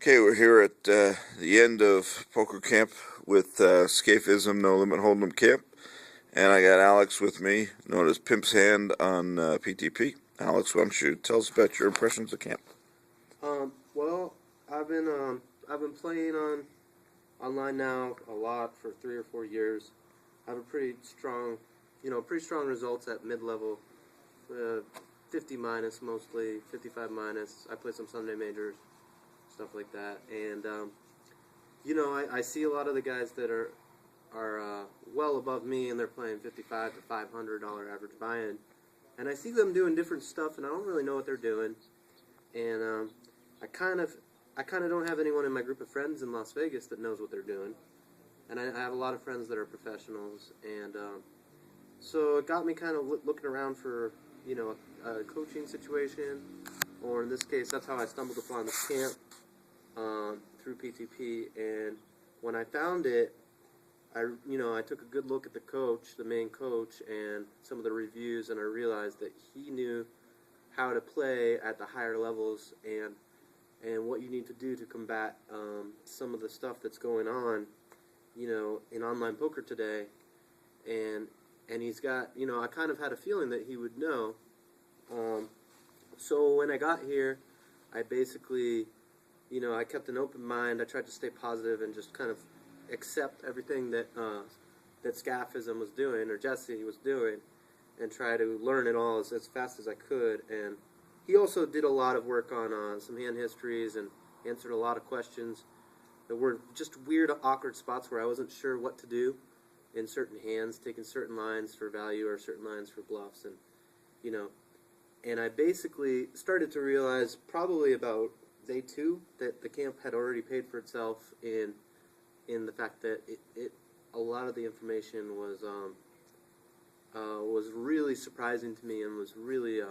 Okay, we're here at the end of poker camp with Scafism No Limit Hold'em Camp, and I got Alex with me, known as Pimp's Hand on PTP. Alex, why don't you tell us about your impressions of camp? Well, I've been playing online now a lot for 3 or 4 years. I have a pretty strong results at mid-level, 50 minus mostly, 55 minus. I play some Sunday majors, stuff like that, and I see a lot of the guys that are well above me, and they're playing 55 to $500 average buy-in, and I see them doing different stuff, and I don't really know what they're doing, and I kind of don't have anyone in my group of friends in Las Vegas that knows what they're doing, and I have a lot of friends that are professionals, and so it got me kind of looking around for a coaching situation, or in this case, that's how I stumbled upon this camp through PTP, and when I found it, I took a good look at the main coach, and some of the reviews, and I realized that he knew how to play at the higher levels and what you need to do to combat some of the stuff that's going on, in online poker today, and he's got, I kind of had a feeling that he would know. So when I got here, I basically, I kept an open mind. I tried to stay positive and just kind of accept everything that Scafism was doing, or Jesse was doing, and try to learn it all as fast as I could. And he also did a lot of work on some hand histories and answered a lot of questions that were just weird, awkward spots where I wasn't sure what to do in certain hands, taking certain lines for value or certain lines for bluffs, and and I basically started to realize probably about day 2 that the camp had already paid for itself in the fact that a lot of the information was really surprising to me and was really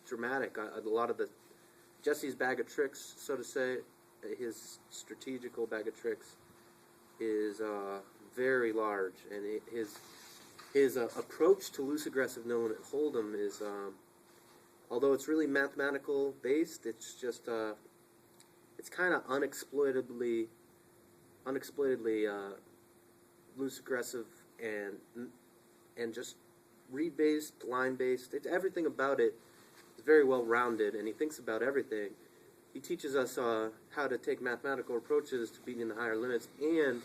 dramatic. A lot of Jesse's bag of tricks, so to say, his strategical bag of tricks is very large, and his approach to loose aggressive no limit hold'em is, although it's really mathematical based, it's just it's kind of unexploitedly loose aggressive and just read based, line based. Everything about it is very well rounded, and he thinks about everything. He teaches us how to take mathematical approaches to beating the higher limits, and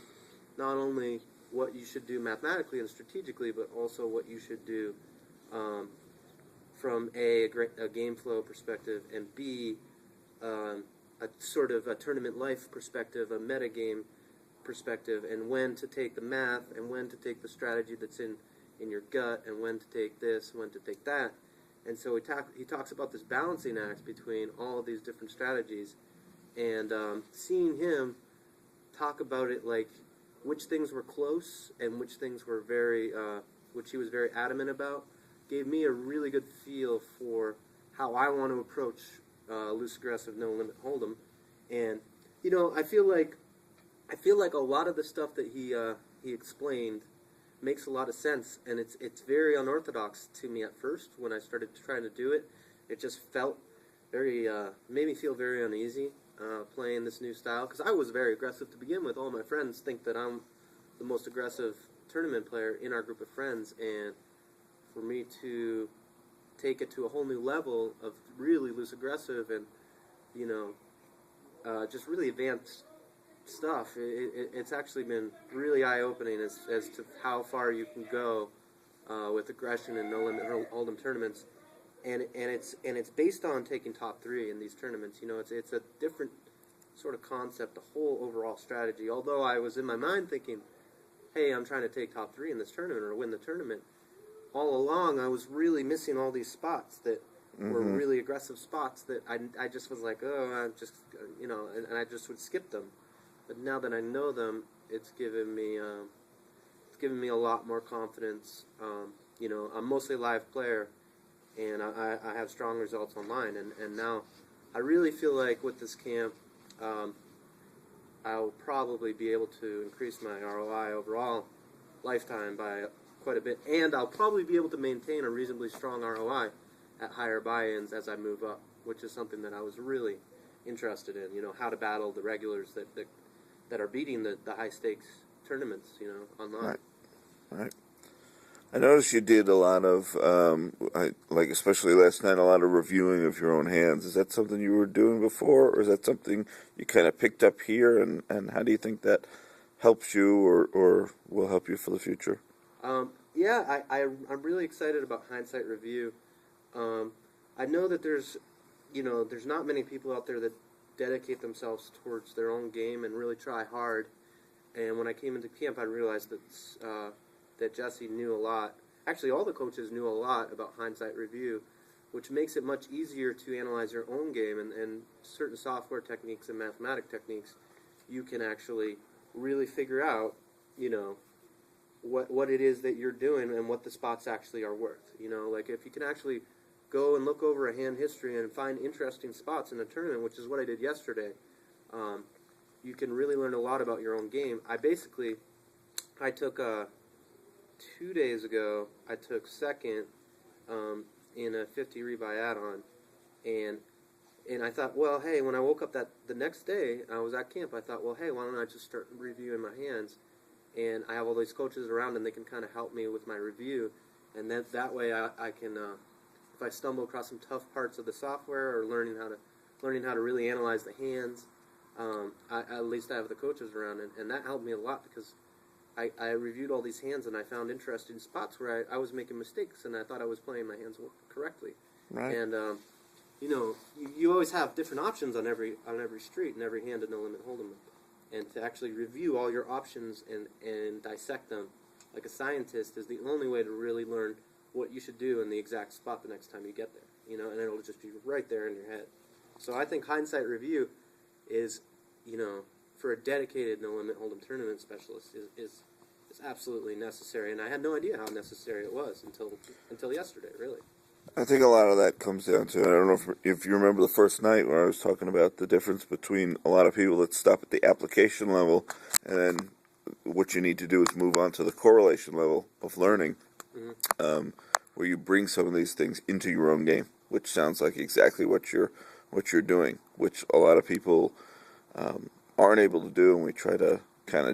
not only what you should do mathematically and strategically, but also what you should do from a game flow perspective, and B, a sort of a tournament life perspective, a metagame perspective, and when to take the math, and when to take the strategy that's in your gut, and when to take this, when to take that. And so he talks about this balancing act between all of these different strategies, and seeing him talk about it, like which things were close and which things were which he was very adamant about, gave me a really good feel for how I want to approach loose aggressive no limit hold'em. And I feel like a lot of the stuff that he explained makes a lot of sense, and it's very unorthodox to me at first. When I started trying to do it, it just felt made me feel very uneasy playing this new style, because I was very aggressive to begin with. All my friends think that I'm the most aggressive tournament player in our group of friends, and for me to take it to a whole new level of really loose aggressive and just really advanced stuff, it's actually been really eye-opening as to how far you can go with aggression and no limit hold'em tournaments, and it's based on taking top 3 in these tournaments. It's a different sort of concept, the whole overall strategy. Although I was in my mind thinking, hey, I'm trying to take top 3 in this tournament or win the tournament, all along I was really missing all these spots that were really aggressive spots that I just was like, oh, I'm just and I just would skip them. But now that I know them, it's given me a lot more confidence. I'm mostly a live player, and I have strong results online, and now I really feel like with this camp, I'll probably be able to increase my ROI overall lifetime by quite a bit, and I'll probably be able to maintain a reasonably strong ROI at higher buy-ins as I move up, which is something that I was really interested in. You know, how to battle the regulars that are beating the high stakes tournaments. You know, online. Right. I noticed you did a lot of, especially last night, a lot of reviewing of your own hands. Is that something you were doing before, or is that something you kind of picked up here? And how do you think that helps you or will help you for the future? Yeah, I'm really excited about hindsight review. I know that there's not many people out there that dedicate themselves towards their own game and really try hard. And when I came into camp, I realized that Jesse knew a lot. Actually, all the coaches knew a lot about hindsight review, which makes it much easier to analyze your own game and certain software techniques and mathematic techniques. You can actually really figure out, what it is that you're doing and what the spots actually are worth. Like if you can actually go and look over a hand history and find interesting spots in a tournament, which is what I did yesterday, you can really learn a lot about your own game. I took 2 days ago, I took second in a 50 rebuy add-on, and I thought, well, hey, when I woke up the next day, I was at camp, I thought, well, hey, why don't I just start reviewing my hands? And I have all these coaches around, and they can kind of help me with my review, and that way I can, if I stumble across some tough parts of the software or learning how to really analyze the hands, at least I have the coaches around, and that helped me a lot because I reviewed all these hands and I found interesting spots where I was making mistakes and I thought I was playing my hands correctly. Right. And you always have different options on every street and every hand in No Limit Hold'em, and to actually review all your options and dissect them like a scientist is the only way to really learn what you should do in the exact spot the next time you get there. And it'll just be right there in your head. So I think hindsight review is, for a dedicated No Limit Hold'em tournament specialist is absolutely necessary, and I had no idea how necessary it was until yesterday, really. I think a lot of that comes down to, I don't know if you remember the first night where I was talking about the difference between a lot of people that stop at the application level, and then what you need to do is move on to the correlation level of learning, where you bring some of these things into your own game, which sounds like exactly what you're doing, which a lot of people aren't able to do, and we try to kind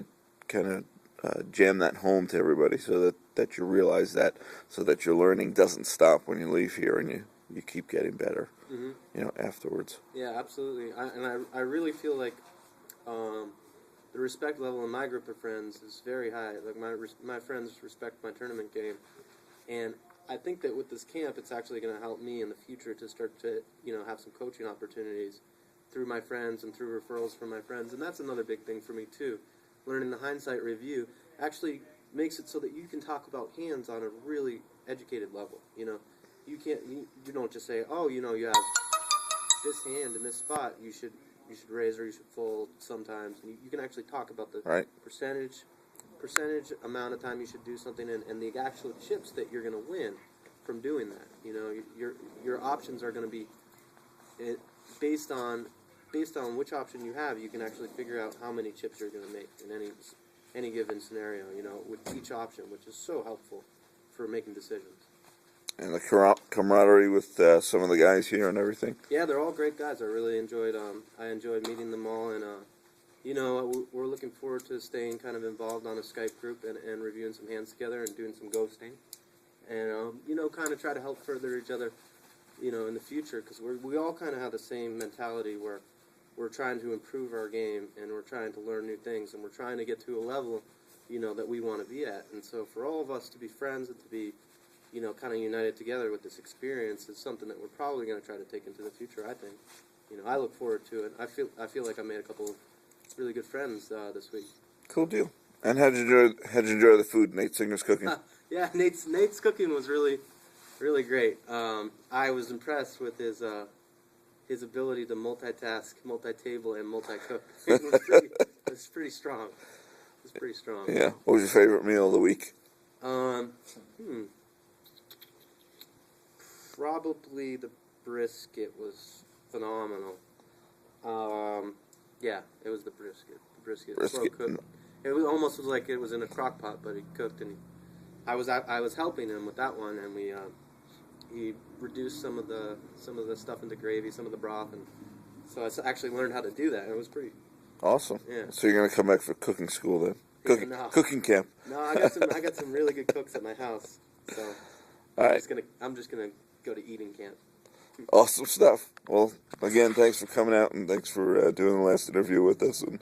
of jam that home to everybody so that you realize that, so that your learning doesn't stop when you leave here and you keep getting better, afterwards. Yeah, absolutely. I really feel like the respect level in my group of friends is very high. Like my friends respect my tournament game, and I think that with this camp, it's actually going to help me in the future to start to have some coaching opportunities through my friends and through referrals from my friends, and that's another big thing for me too. Learning the hindsight review actually makes it so that you can talk about hands on a really educated level. You don't just say, oh, you have this hand in this spot, you should raise or you should fold sometimes. And you can actually talk about the percentage amount of time you should do something and the actual chips that you're going to win from doing that. Your options are going to be based on which option you have. You can actually figure out how many chips you're going to make in any given scenario, with each option, which is so helpful for making decisions. And the camaraderie with some of the guys here and everything. Yeah, they're all great guys. I really enjoyed meeting them all, and we're looking forward to staying kind of involved on a Skype group and reviewing some hands together and doing some ghosting, and kind of try to help further each other, in the future, because we all kind of have the same mentality where we're trying to improve our game and we're trying to learn new things and we're trying to get to a level, that we want to be at. And so for all of us to be friends and to be, kind of united together with this experience is something that we're probably going to try to take into the future, I think. I look forward to it. I feel like I made a couple of really good friends this week. Cool deal. And how'd you enjoy the food, Nate Singer's cooking? Yeah, Nate's cooking was really, really great. I was impressed with his ability to multitask, multi-table, and multi-cook. It was pretty strong. It was pretty strong. Yeah. What was your favorite meal of the week? Probably the brisket was phenomenal. Yeah, it was the brisket. Slow cooked. It was almost like it was in a crock pot, but he cooked, and I was helping him with that one, and he reduced some of the stuff into gravy, some of the broth, and So I actually learned how to do that, and it was pretty. Awesome. Yeah. So you're gonna come back for cooking school then? Cooking, No. cooking camp. No, I got some really good cooks at my house. So All right. I'm just gonna go to eating camp. Awesome stuff. Well, again, thanks for coming out, and thanks for doing the last interview with us, and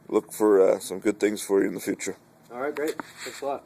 look for some good things for you in the future. All right, great. Thanks a lot.